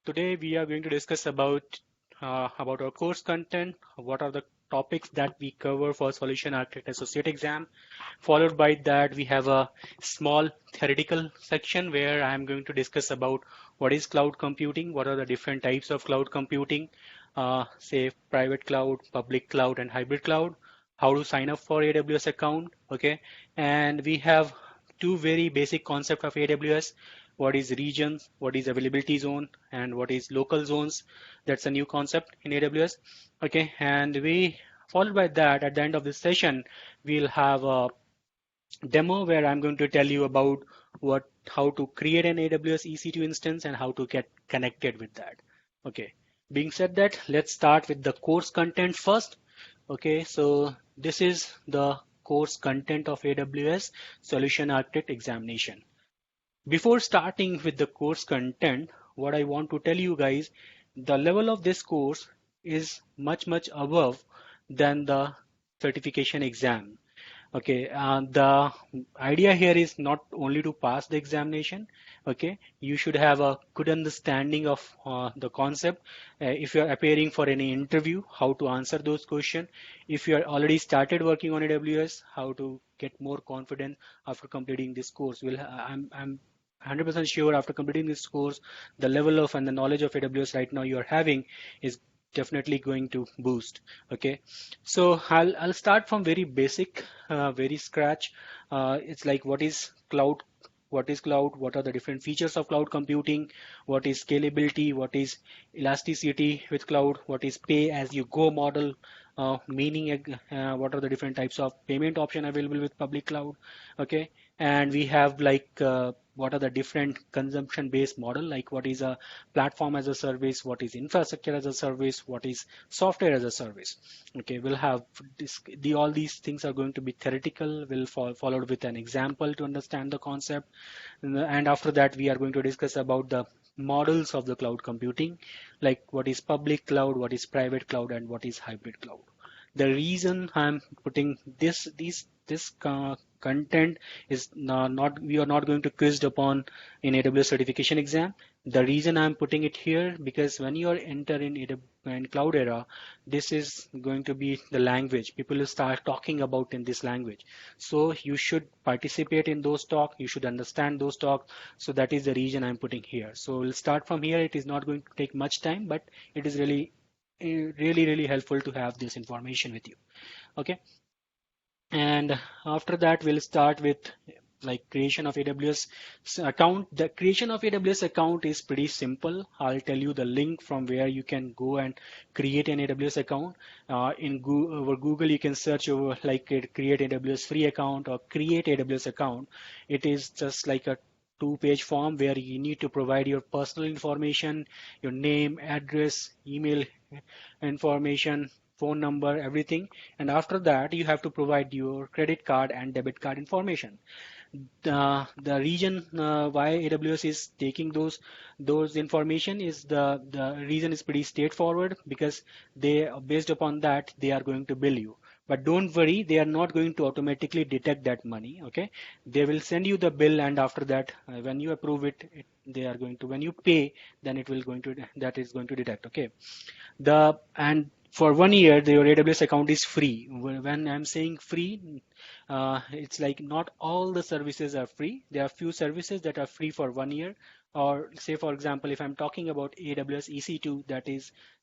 Today we are going to discuss about our course content, what are the topics that we cover for Solution Architect Associate exam. Followed by that, we have a small theoretical section where I am going to discuss about what is cloud computing, what are the different types of cloud computing, say private cloud, public cloud, and hybrid cloud, how to sign up for AWS account, okay? And we have two very basic concepts of AWS. What is regions, what is availability zone, and what is local zones. That's a new concept in AWS. Okay, and we followed by that at the end of this session, we'll have a demo where I'm going to tell you about how to create an AWS EC2 instance and how to get connected with that. Okay, being said that, let's start with the course content first. Okay, so this is the course content of AWS Solution Architect examination. Before starting with the course content, what I want to tell you guys, the level of this course is much above than the certification exam. Okay, the idea here is not only to pass the examination. Okay, you should have a good understanding of the concept. If you are appearing for any interview, how to answer those questions. If you are already started working on AWS, how to get more confident after completing this course. I'm 100% sure after completing this course, the level of and the knowledge of AWS right now you are having is definitely going to boost. Okay, so I'll start from very basic, very scratch. It's like what is cloud? What is cloud? What are the different features of cloud computing? What is scalability? What is elasticity with cloud? What is pay as you go model? Meaning what are the different types of payment option available with public cloud? Okay, and we have like what are the different consumption based model, like what is a platform as a service, what is infrastructure as a service, what is software as a service. Okay, we'll have all these things are going to be theoretical, will followed with an example to understand the concept, and after that we are going to discuss about the models of the cloud computing, like what is public cloud, what is private cloud, and what is hybrid cloud. The reason I'm putting this content is not we are not going to quizzed upon in AWS certification exam. The reason I'm putting it here because when you are entering in cloud era, this is going to be the language people will start talking about in this language. So you should participate in those talk. You should understand those talk. So that is the reason I'm putting here. So we'll start from here. It is not going to take much time, but it is really helpful to have this information with you. Okay, and after that we'll start with like creation of AWS account. The creation of AWS account is pretty simple. I'll tell you the link from where you can go and create an AWS account. Over Google you can search over like create AWS free account or create AWS account. It is just like a two-page form where you need to provide your personal information, your name, address, email information, phone number, everything. And after that, you have to provide your credit card and debit card information. The reason why AWS is taking those information is the reason is pretty straightforward because they based upon that they are going to bill you. But don't worry, they are not going to automatically detect that money. Okay, they will send you the bill, and after that, when you approve it, they are going to when you pay, then it will going to that is going to detect. Okay, and for 1 year, your AWS account is free. When I'm saying free, it's like not all the services are free. There are few services that are free for 1 year. Or say, for example, if I'm talking about AWS EC2,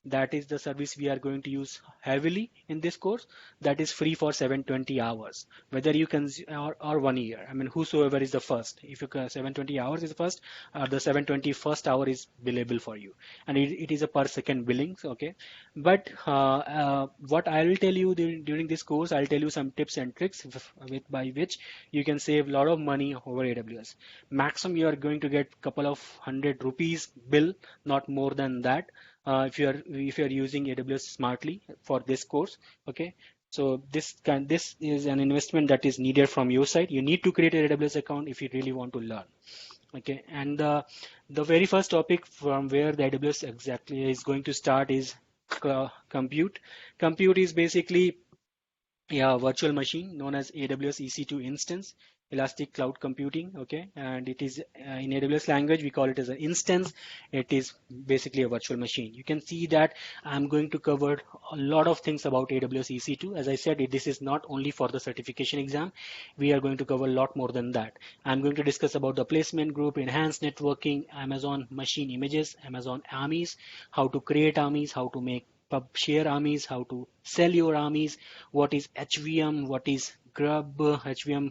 that is the service we are going to use heavily in this course. That is free for 720 hours, whether you can or 1 year. I mean, whosoever is the first. If you 720 hours is the first, the 721st hour is billable for you, and it is a per second billings. Okay, but what I will tell you during this course, I'll tell you some tips and tricks by which you can save a lot of money over AWS. Maximum you are going to get couple of 100 rupees bill, not more than that. If you are using AWS smartly for this course. Okay, so this is an investment that is needed from your side. You need to create an AWS account if you really want to learn. Okay, and the very first topic from where the AWS exactly is going to start is compute. Compute is basically virtual machine known as AWS EC2 instance. elastic cloud computing. Okay, and it is in AWS language we call it as an instance. It is basically a virtual machine. You can see that I'm going to cover a lot of things about AWS EC2. As I said, this is not only for the certification exam. We are going to cover a lot more than that. I'm going to discuss about the placement group, enhanced networking, Amazon machine images, Amazon armies, how to create armies, how to make pub share armies, how to sell your armies, what is HVM, what is grub HVM,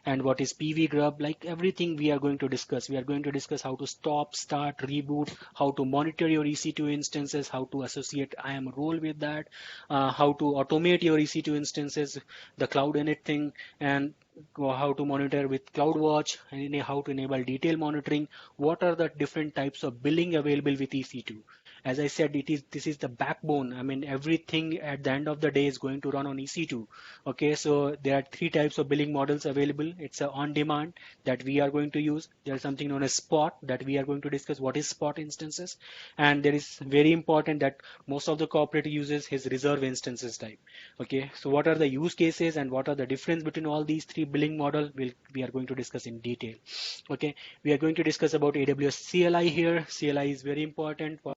and what is PV grub. Like everything we are going to discuss. We are going to discuss how to stop, start, reboot, how to monitor your EC2 instances, how to associate IAM role with that, how to automate your EC2 instances, the cloud init thing, and how to monitor with CloudWatch, and how to enable detail monitoring. What are the different types of billing available with EC2? As I said, this is the backbone. I mean, everything at the end of the day is going to run on EC2. Okay, so there are three types of billing models available. It's a on-demand that we are going to use. There's something known as spot that we are going to discuss. What is spot instances? And there is very important that most of the corporate uses his reserve instances type. Okay, so what are the use cases and what are the difference between all these three billing model? We are going to discuss in detail. Okay, we are going to discuss about AWS CLI here. CLI is very important for.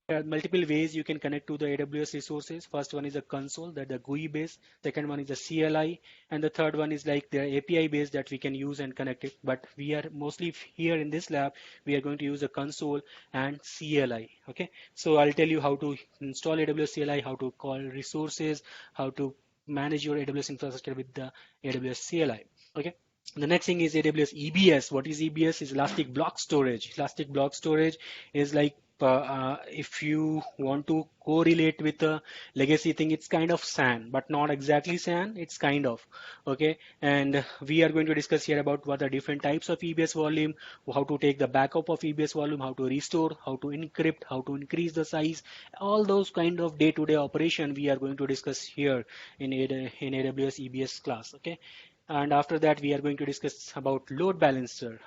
There are multiple ways you can connect to the AWS resources. First one is a console, that the GUI base. Second one is a CLI, and the third one is like the API base that we can use and connect it. But we are mostly here in this lab, we are going to use a console and CLI. Okay, so I'll tell you how to install AWS CLI, how to call resources, how to manage your AWS infrastructure with the AWS CLI. Okay. The next thing is AWS EBS. What is EBS? Is Elastic Block Storage. Elastic Block Storage is like if you want to correlate with a legacy thing, it's kind of SAN, but not exactly SAN. It's kind of okay. And we are going to discuss here about what are different types of EBS volume, how to take the backup of EBS volume, how to restore, how to encrypt, how to increase the size, all those kind of day-to-day operation we are going to discuss here in AWS EBS class. Okay. And after that we are going to discuss about load balancer.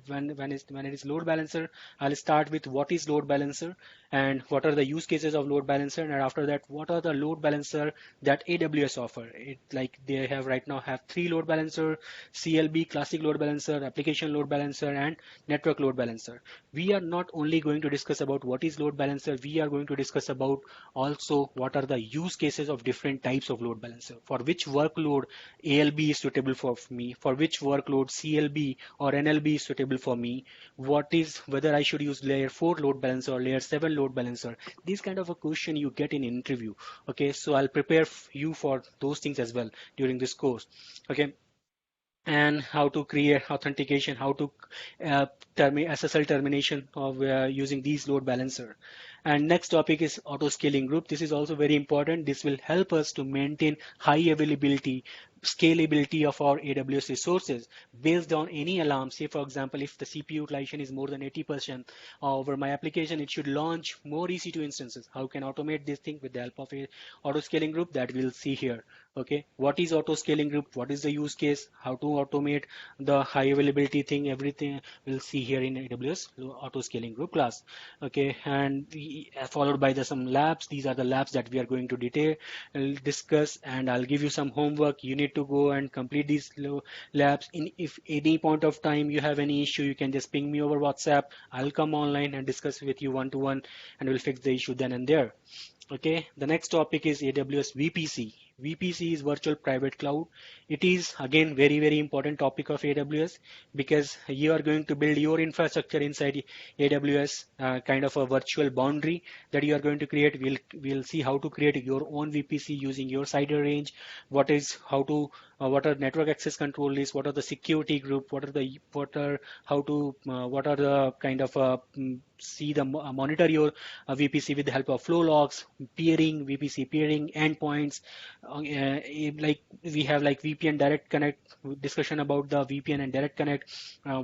When it is load balancer, I'll start with what is load balancer and what are the use cases of load balancer, and after that what are the load balancer that AWS offer. It like they have right now have three load balancer: CLB, classic load balancer, application load balancer, and network load balancer. We are not only going to discuss about what is load balancer, we are going to discuss about also what are the use cases of different types of load balancer, for which workload ALB is suitable for me, for which workload CLB or NLB is suitable for me, what is whether I should use layer 4 load balancer or layer 7 load balancer. These kind of a question you get in interview. Okay, so I'll prepare you for those things as well during this course. Okay, and how to create authentication, how to SSL termination of using these load balancer. And next topic is auto scaling group. This is also very important. This will help us to maintain high availability, scalability of our AWS resources based on any alarm. Say for example, if the CPU utilization is more than 80% over my application, it should launch more EC2 instances. How can automate this thing with the help of a auto scaling group that we'll see here. Okay, what is auto scaling group? What is the use case? How to automate the high availability thing? Everything we'll see here in AWS auto scaling group class. Okay, and followed by some labs. These are the labs that we are going to discuss, and I'll give you some homework. You need to go and complete these labs. If any point of time you have any issue, you can just ping me over WhatsApp. I'll come online and discuss with you one to one, and we'll fix the issue then and there. Okay, the next topic is AWS VPC. VPC is virtual private cloud. It is again very important topic of AWS because you are going to build your infrastructure inside AWS, kind of a virtual boundary that you are going to create. We'll see how to create your own VPC using your CIDR range. What are network access control lists? What are the security group? What are the kind of monitor your VPC with the help of flow logs, peering, VPC peering, endpoints. Like we have like VPN direct connect discussion about the VPN and direct connect. How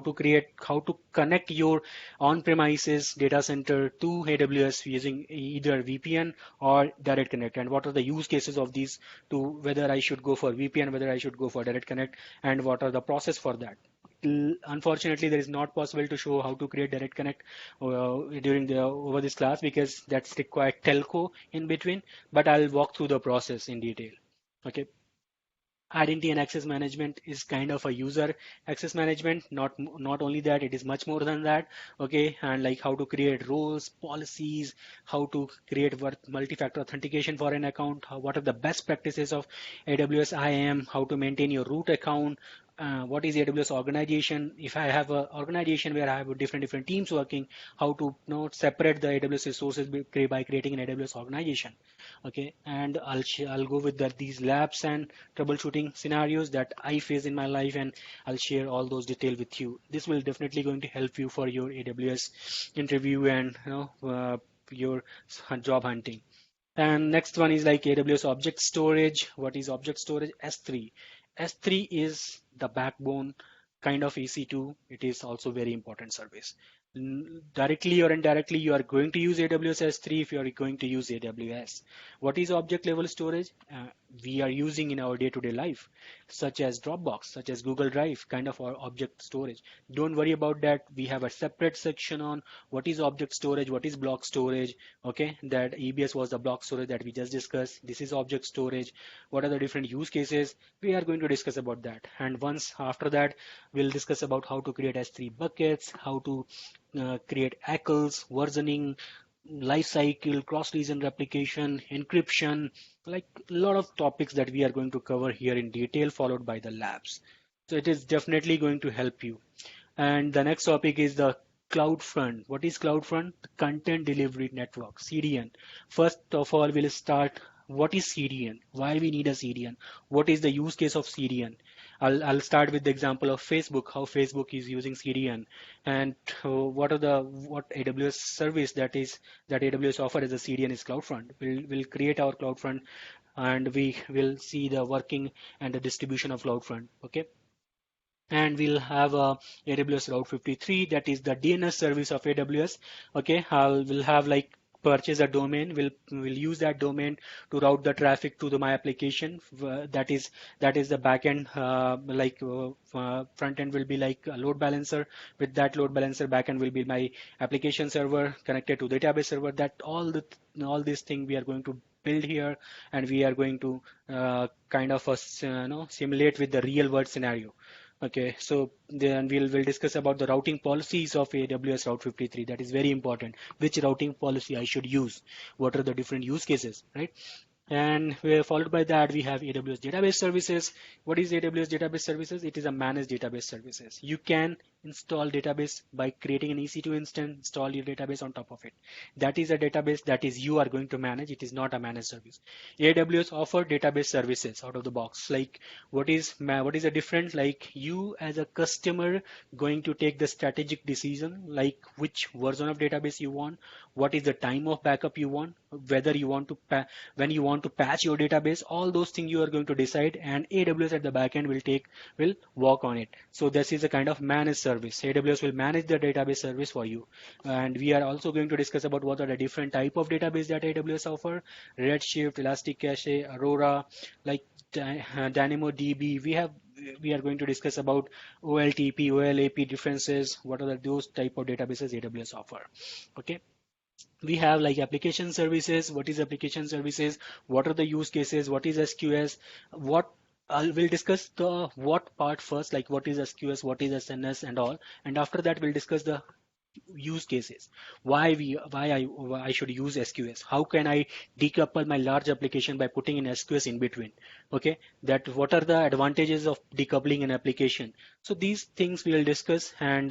to connect your on-premises data center to AWS using either VPN or direct connect, and what are the use cases of these two, whether I should go for VPN, whether I should go for direct connect, and what are the process for that. Unfortunately, there is not possible to show how to create direct connect over this class because that's required telco in between, but I'll walk through the process in detail. Okay. Identity and access management is kind of a user access management. Not only that, it is much more than that. Okay, and like how to create roles, policies, how to create multi-factor authentication for an account, what are the best practices of AWS IAM, how to maintain your root account, what is AWS organization. If I have an organization where I have different teams working, how to separate the AWS resources by creating an AWS organization. Okay, and I'll go with these labs and troubleshooting scenarios that I face in my life, and I'll share all those details with you. This will definitely going to help you for your AWS interview and your job hunting. And next one is like AWS object storage. What is object storage? S3. S3 is the backbone kind of EC2. It is also very important service. Directly or indirectly, you are going to use AWS S3 if you are going to use AWS. What is object level storage? We are using in our day-to-day life, such as Dropbox, such as Google Drive, kind of our object storage. Don't worry about that. We have a separate section on what is object storage, what is block storage. Okay, that EBS was the block storage that we just discussed. This is object storage. What are the different use cases? We are going to discuss about that. And once after that, we'll discuss about how to create S3 buckets, how to create ACLs, versioning, lifecycle, cross-region replication, encryption, like a lot of topics that we are going to cover here in detail, followed by the labs. So it is definitely going to help you. And the next topic is the CloudFront. What is CloudFront? The Content Delivery Network, CDN. First of all, we'll start what is CDN? Why we need a CDN? What is the use case of CDN? I'll start with the example of Facebook, how Facebook is using CDN, and what AWS service that AWS offer as a CDN is CloudFront. We'll create our CloudFront, and we will see the working and the distribution of CloudFront. Okay, and we'll have a AWS Route 53, that is the DNS service of AWS. Okay, we'll have like purchase a domain. We'll use that domain to route the traffic to my application. That is the backend. Front end will be like a load balancer. With that load balancer, backend will be my application server connected to database server. That all this thing we are going to build here, and we are going to kind of simulate with the real world scenario. Okay, so then we'll discuss about the routing policies of AWS Route 53. That is very important. Which routing policy I should use? What are the different use cases, right? And followed by that, we have AWS Database Services. What is AWS Database Services? It is a managed database services. You can install database by creating an EC2 instance, install your database on top of it. That is a database that is you are going to manage. It is not a managed service. AWS offer database services out of the box. Like what is the difference? Like you as a customer going to take the strategic decision, like which version of database you want, what is the time of backup you want, whether you want to when you want to patch your database, all those things you are going to decide, and AWS at the backend will work on it. So this is a kind of managed service. AWS will manage the database service for you. And we are also going to discuss about what are the different type of database that AWS offer: Redshift, Elastic Cache, Aurora, like DynamoDB. We are going to discuss about OLTP, OLAP differences. What are those type of databases AWS offer? Okay. We have like application services. What is application services? What are the use cases? What is SQS? We'll discuss the what part first, like what is SQS, what is SNS and all. And after that, we'll discuss the use cases. Why I should use SQS? How can I decouple my large application by putting in SQS in between? Okay, that what are the advantages of decoupling an application? So these things we will discuss, and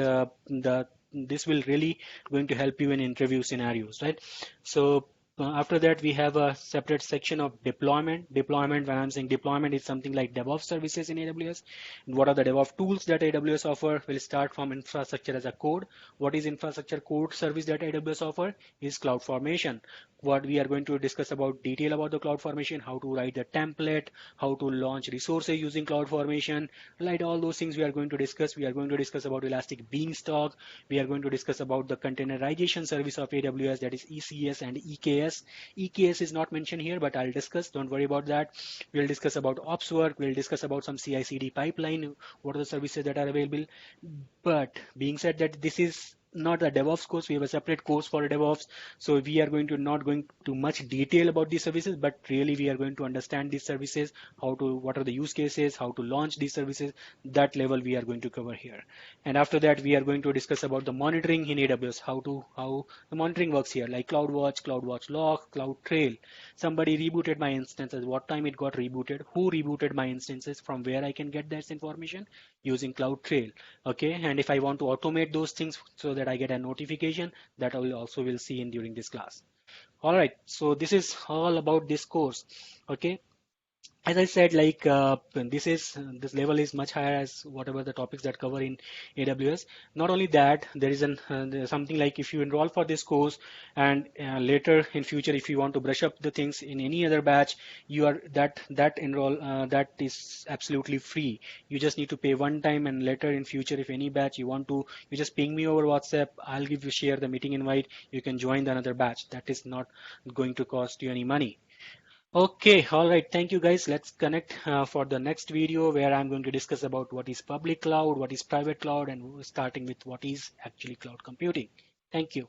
this will really going to help you in interview scenarios, right? So after that, we have a separate section of deployment. Deployment, when I'm saying deployment, is something like DevOps services in AWS. And what are the DevOps tools that AWS offer? We'll start from infrastructure as a code. What is infrastructure code service that AWS offer? Is CloudFormation. What we are going to discuss about detail about the CloudFormation, how to write the template, how to launch resources using CloudFormation, like all those things we are going to discuss. We are going to discuss about Elastic Beanstalk. We are going to discuss about the containerization service of AWS, that is ECS and EKS. EKS is not mentioned here, but I'll discuss. Don't worry about that. We'll discuss about ops work. We'll discuss about some CI/CD pipeline. What are the services that are available? But being said that this is not a DevOps course. We have a separate course for DevOps. So we are going to not going to much detail about these services, but really we are going to understand these services, what are the use cases, how to launch these services. That level we are going to cover here. And after that, we are going to discuss about the monitoring in AWS, how the monitoring works here, like CloudWatch, CloudWatch Log, CloudTrail. Somebody rebooted my instances, what time it got rebooted, who rebooted my instances, from where I can get that information using CloudTrail. Okay, and if I want to automate those things so that I get a notification, that I will also will see in during this class. All right, so this is all about this course. Okay, as I said, like this level is much higher as whatever the topics that cover in AWS. Not only that, there is there's something like if you enroll for this course and later in future, if you want to brush up the things in any other batch, you are that is absolutely free. You just need to pay one time, and later in future, if any batch you want to, you just ping me over WhatsApp. I'll give you share the meeting invite. You can join the another batch. That is not going to cost you any money. Okay, all right. Thank you guys. Let's connect for the next video where I'm going to discuss about what is public cloud, what is private cloud, and starting with what is actually cloud computing. Thank you.